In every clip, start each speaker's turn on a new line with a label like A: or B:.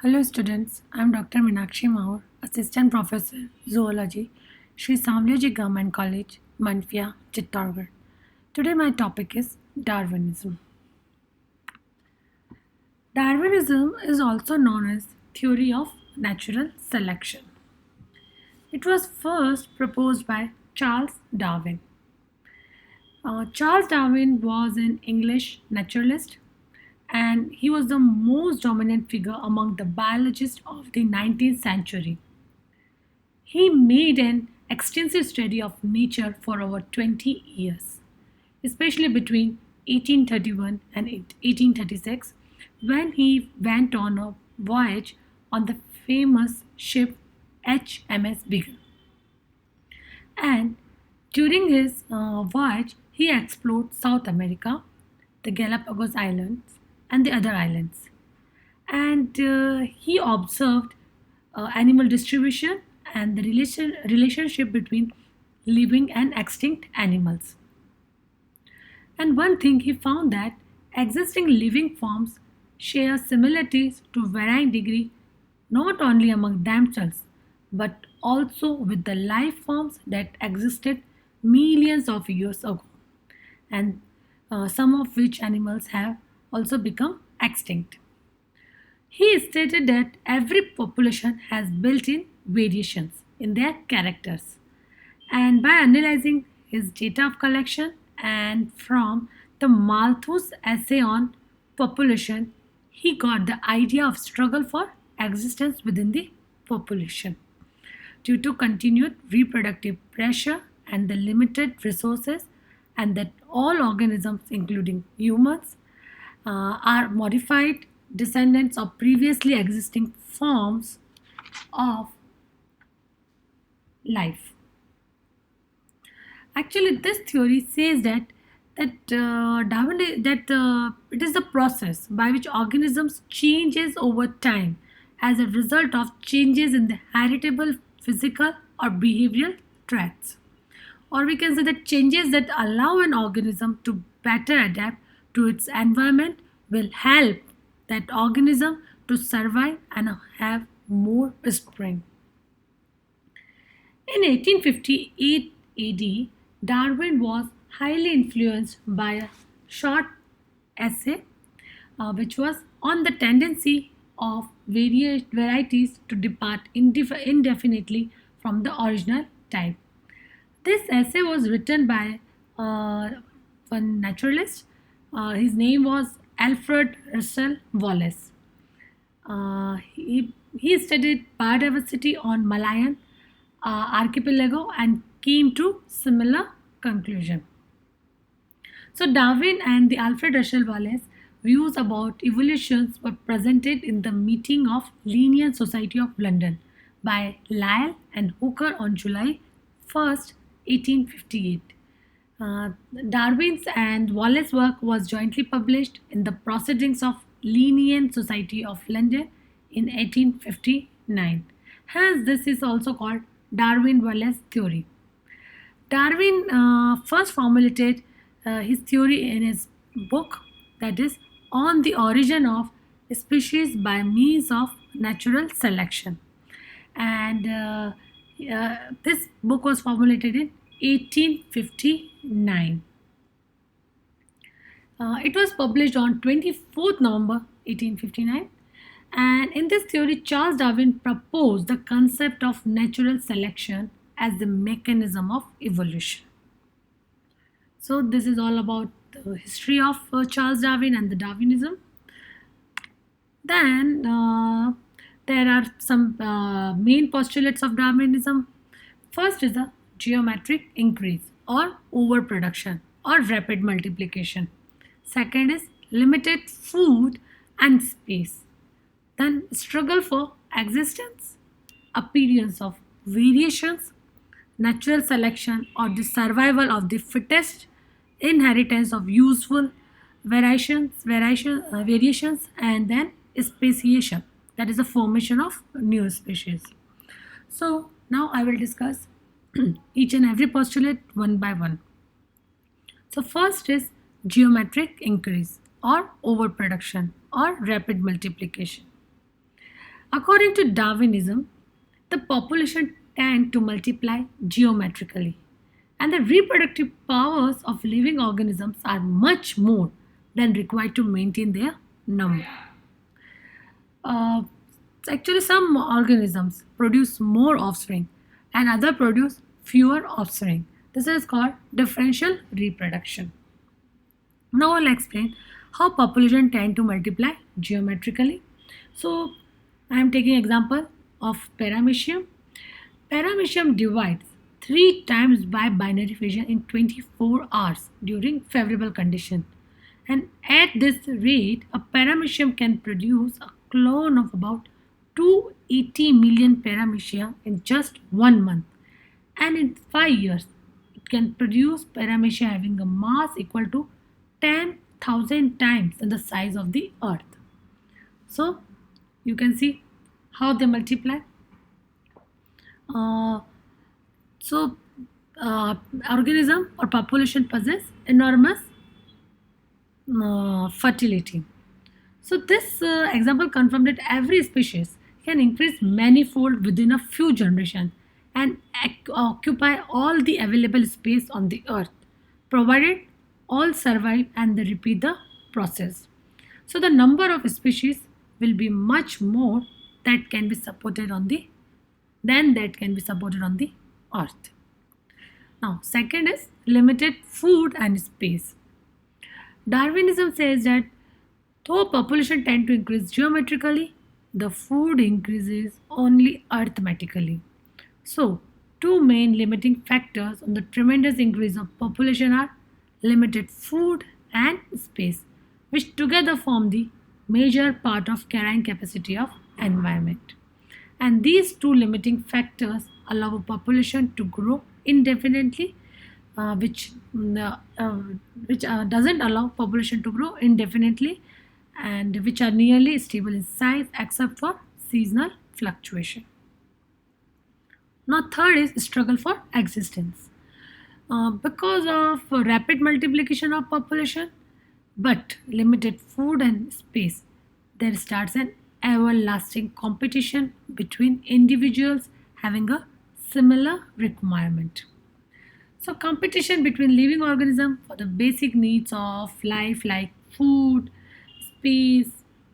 A: Hello students, I am Dr. Meenakshi Maur, Assistant Professor, Zoology, Sri Samlyaji Government College, Manfia, Chittorgarh. Today my topic is Darwinism. Darwinism is also known as theory of natural selection. It was first proposed by Charles Darwin. Charles Darwin was an English naturalist and he was the most dominant figure among the biologists of the 19th century. He made an extensive study of nature for over 20 years, especially between 1831 and 1836, when he went on a voyage on the famous ship HMS Beagle. And during his voyage, he explored South America, the Galapagos Islands, and the other islands. And he observed animal distribution and the relationship between living and extinct animals. And one thing he found that existing living forms share similarities to varying degree not only among themselves but also with the life forms that existed millions of years ago, and some of which animals have also become extinct. He stated that every population has built in variations in their characters. And by analyzing his data of collection and from the Malthus essay on population, he got the idea of struggle for existence within the population. Due to continued reproductive pressure and the limited resources, and that all organisms, including humans, are modified descendants of previously existing forms of life. Actually, this theory says that it is the process by which organisms changes over time as a result of changes in the heritable physical or behavioral traits, or we can say that changes that allow an organism to better adapt to its environment will help that organism to survive and have more spring. In 1858 AD, Darwin was highly influenced by a short essay which was on the tendency of varieties to depart indefinitely from the original type. This essay was written by uh, one naturalist. His name was Alfred Russel Wallace. He studied biodiversity on Malayan archipelago and came to similar conclusion. So Darwin and the Alfred Russel Wallace views about evolutions were presented in the meeting of Linnean Society of London by Lyell and Hooker on July 1st, 1858. Uh, Darwin's and Wallace's work was jointly published in the Proceedings of Linnean Society of London in 1859. Hence, this is also called Darwin-Wallace theory. Darwin first formulated his theory in his book, that is On the Origin of Species by Means of Natural Selection. And this book was formulated in 1859. It was published on 24th November 1859. And in this theory, Charles Darwin proposed the concept of natural selection as the mechanism of evolution. So, this is all about the history of Charles Darwin and the Darwinism. Then, there are some main postulates of Darwinism. First is the geometric increase or overproduction or rapid multiplication. Second is limited food and space. Then struggle for existence, appearance of variations, natural selection or the survival of the fittest, inheritance of useful variations, and then speciation, that is the formation of new species. So now I will discuss each and every postulate one by one. So first is geometric increase or overproduction or rapid multiplication. According to Darwinism, the population tend to multiply geometrically, and the reproductive powers of living organisms are much more than required to maintain their number. Uh, Actually, some organisms produce more offspring and other produce fewer offspring. This is called differential reproduction. Now I'll explain how population tend to multiply geometrically. So I am taking example of Paramecium. Paramecium divides three times by binary fission in 24 hours during favorable condition. And at this rate, a paramecium can produce a clone of about 280 million paramecia in just 1 month. And in 5 years, it can produce paramecia having a mass equal to 10,000 times the size of the earth. So you can see how they multiply. Uh, so organism or population possess enormous fertility. So this example confirmed that every species can increase manifold within a few generations and occupy all the available space on the earth, provided all survive and they repeat the process. So the number of species will be much more that can be supported on the than that can be supported on the earth. Now, second is limited food and space. Darwinism says that though population tend to increase geometrically, the food increases only arithmetically. So, two main limiting factors on the tremendous increase of population are limited food and space, which together form the major part of carrying capacity of environment. And these two limiting factors allow a population to grow indefinitely, which doesn't allow population to grow indefinitely, and which are nearly stable in size except for seasonal fluctuation. Now, third is struggle for existence. Because of rapid multiplication of population, but limited food and space, there starts an everlasting competition between individuals having a similar requirement. So, competition between living organisms for the basic needs of life like food, space,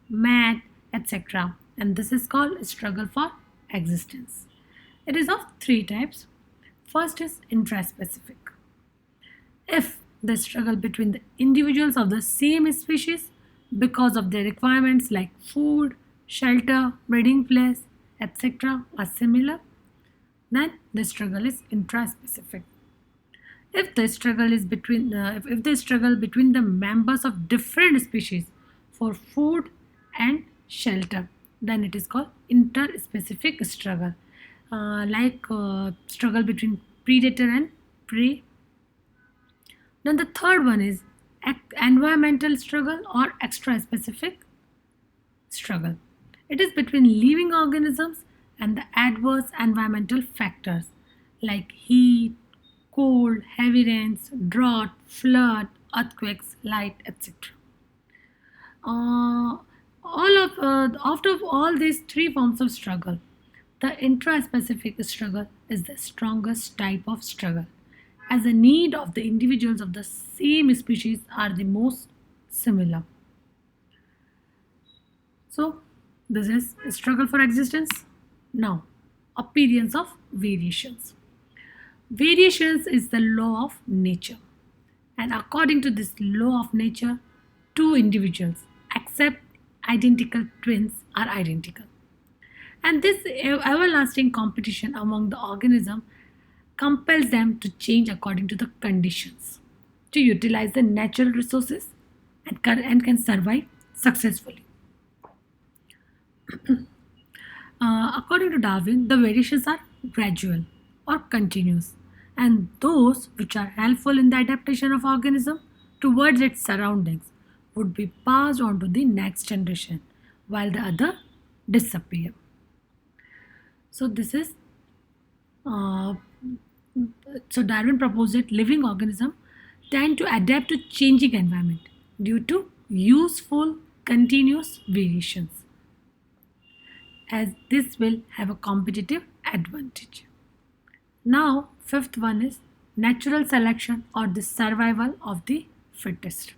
A: mat, etc. And this is called struggle for existence. It is of three types. First is intraspecific. If the struggle between the individuals of the same species because of their requirements like food, shelter, breeding place, etc. are similar, then the struggle is intraspecific. If the struggle between the members of different species for food and shelter, then it is called interspecific struggle, like struggle between predator and prey. Then the third one is environmental struggle or extra specific struggle. It is between living organisms and the adverse environmental factors like heat, cold, heavy rains, drought, flood, earthquakes, light, etc. All of After all these three forms of struggle, the intra-specific struggle is the strongest type of struggle, as the need of the individuals of the same species are the most similar. So, this is a struggle for existence. Now, appearance of variations. Variations is the law of nature, and according to this law of nature, two individuals, except identical twins, are identical. And this everlasting competition among the organism compels them to change according to the conditions to utilize the natural resources and can survive successfully. According to Darwin, the variations are gradual or continuous, and those which are helpful in the adaptation of organism towards its surroundings would be passed on to the next generation, while the other disappear. So this is uh, so Darwin proposed that living organisms tend to adapt to changing environment due to useful continuous variations. as this will have a competitive advantage. Now, fifth one is natural selection or the survival of the fittest.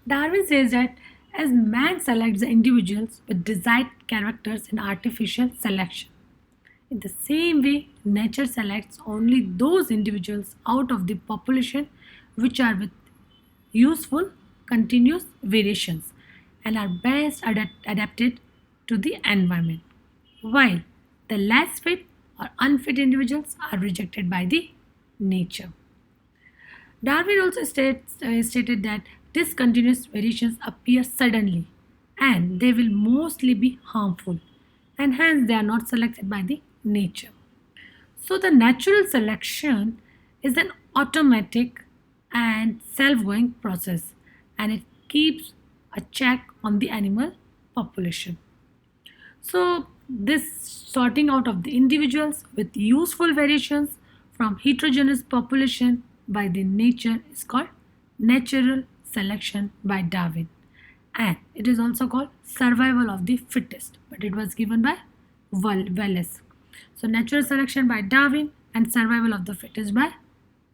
A: Darwin says that as man selects the individuals with desired characters in artificial selection, in the same way, nature selects only those individuals out of the population which are with useful continuous variations and are best adapted to the environment, while the less fit or unfit individuals are rejected by the nature. Darwin also stated that discontinuous variations appear suddenly and they will mostly be harmful, and hence they are not selected by the nature. So, the natural selection is an automatic and self going process, and it keeps a check on the animal population. So, this sorting out of the individuals with useful variations from heterogeneous population by the nature is called natural selection by Darwin, and it is also called survival of the fittest, but it was given by Wallace. So, natural selection by Darwin and survival of the fittest by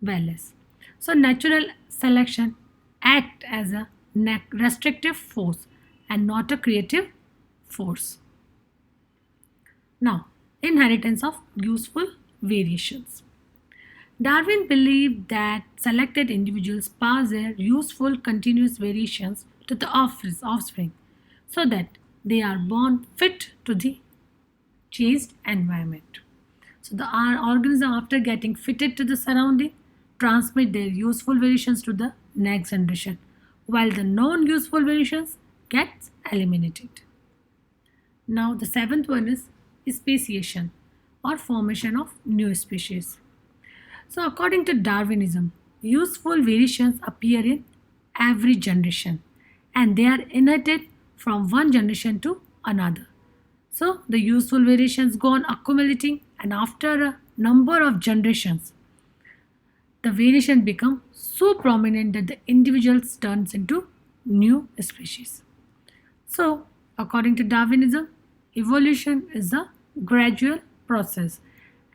A: Wallace. So, natural selection act as a restrictive force and not a creative force. Now, inheritance of useful variations. Darwin believed that selected individuals pass their useful continuous variations to the offspring so that they are born fit to the changed environment. So the organism, after getting fitted to the surrounding, transmit their useful variations to the next generation, while the non-useful variations gets eliminated. Now the seventh one is speciation or formation of new species. So according to Darwinism, useful variations appear in every generation and they are inherited from one generation to another. So the useful variations go on accumulating, and after a number of generations, the variation become so prominent that the individuals turns into new species. So according to Darwinism, evolution is a gradual process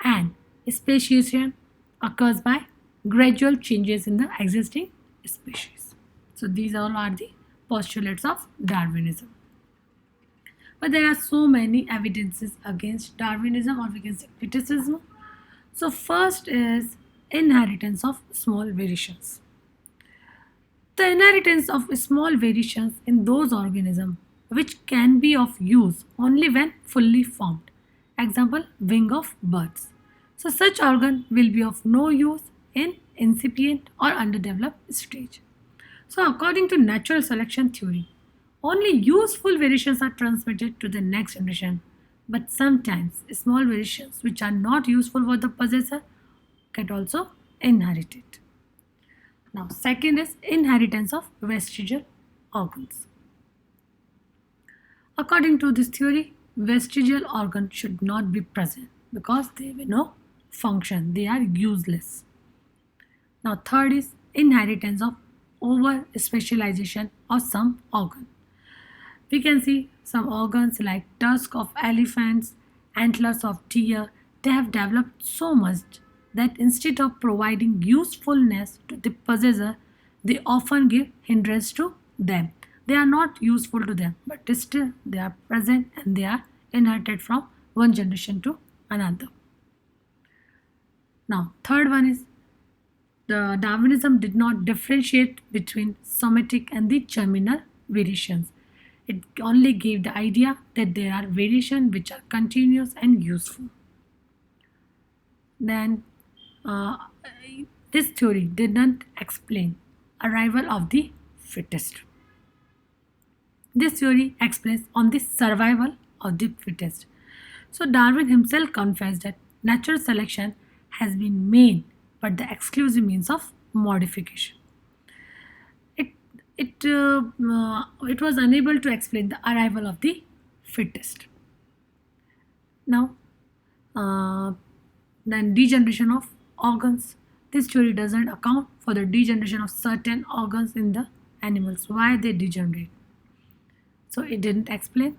A: and speciation occurs by gradual changes in the existing species. So these all are the postulates of Darwinism. But there are so many evidences against Darwinism, or we can say criticism. So first is inheritance of small variations. The inheritance of small variations in those organisms which can be of use only when fully formed. Example, wing of birds. So such organ will be of no use in incipient or underdeveloped stage. So according to natural selection theory, only useful variations are transmitted to the next generation, but sometimes small variations which are not useful for the possessor get also inherited. Now, second is inheritance of vestigial organs. According to this theory, vestigial organs should not be present because they have no function, they are useless. Now, third is inheritance of over specialization of some organ. We can see some organs like tusk of elephants, antlers of deer, they have developed so much that instead of providing usefulness to the possessor, they often give hindrance to them. They are not useful to them, but still they are present and they are inherited from one generation to another. Now, third one is the Darwinism did not differentiate between somatic and the germinal variations. It only gave the idea that there are variations which are continuous and useful. Then, this theory did not explain arrival of the fittest. This theory explains on the survival of the fittest. So Darwin himself confessed that natural selection has been main but the exclusive means of modification. It it was unable to explain the arrival of the fittest. Now, then degeneration of organs. This theory doesn't account for the degeneration of certain organs in the animals. Why they degenerate? So it didn't explain.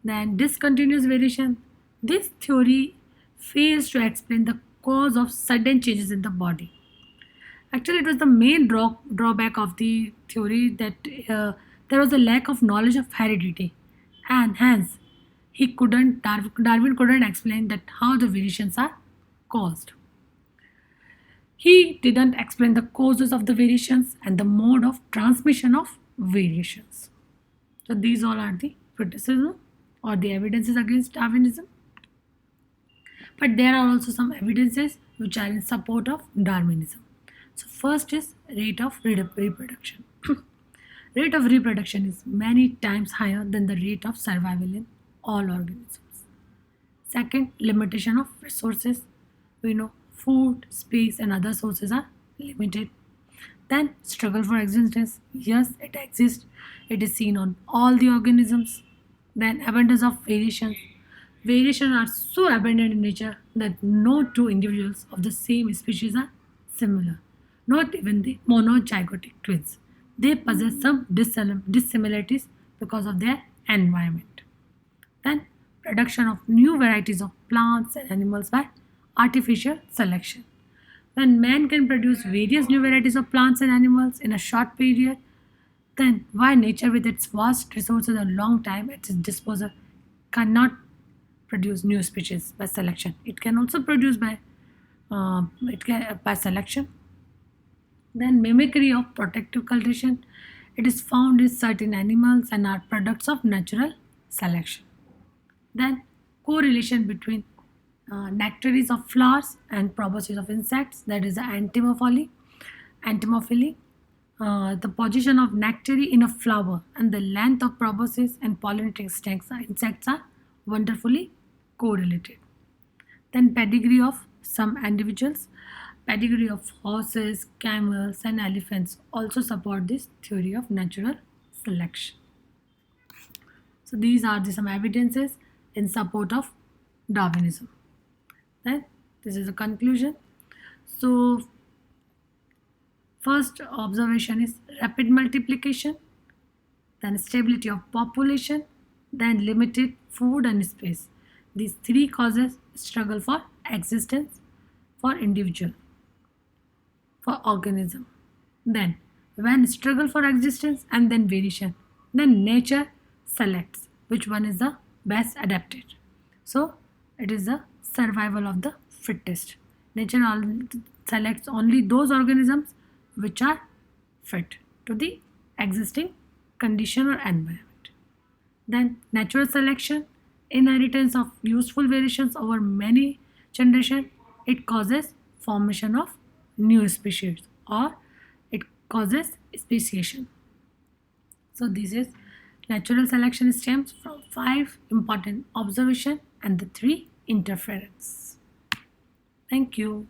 A: Then discontinuous variation. This theory fails to explain the cause of sudden changes in the body. Actually, it was the main drawback of the theory that there was a lack of knowledge of heredity, and hence Darwin couldn't explain that how the variations are caused. He didn't explain the causes of the variations and the mode of transmission of variations. So these all are the criticism or the evidences against Darwinism. But there are also some evidences which are in support of Darwinism. So first is rate of reproduction. Rate of reproduction is many times higher than the rate of survival in all organisms. Second, limitation of resources. We know food, space, and other sources are limited. Then, struggle for existence. Yes, it exists. It is seen on all the organisms. Then, abundance of variations. Variations are so abundant in nature that no two individuals of the same species are similar. Not even the monozygotic twins. They possess some dissimilarities because of their environment. Then, production of new varieties of plants and animals by artificial selection. When man can produce various new varieties of plants and animals in a short period, then why nature, with its vast resources and long time at its disposal, cannot produce new species by selection? It can also produce by selection. Then mimicry of protective coloration. It is found in certain animals and are products of natural selection. Then correlation between nectaries of flowers and proboscis of insects, that is the entomophily. The position of nectary in a flower and the length of proboscis and pollinating insects are wonderfully correlated. Then pedigree of some individuals. Pedigree of horses, camels, and elephants also support this theory of natural selection. So these are some evidences in support of Darwinism. Then this is a conclusion. So first observation is rapid multiplication, then stability of population, then limited food and space. These three causes struggle for existence for individual, for organism. Then when struggle for existence and then variation, then nature selects which one is the best adapted. So it is the survival of the fittest. Nature selects only those organisms which are fit to the existing condition or environment. Then natural selection, inheritance of useful variations over many generations, it causes formation of new species or it causes speciation. So this is natural selection stems from 5 important observation and the 3 interference. Thank you.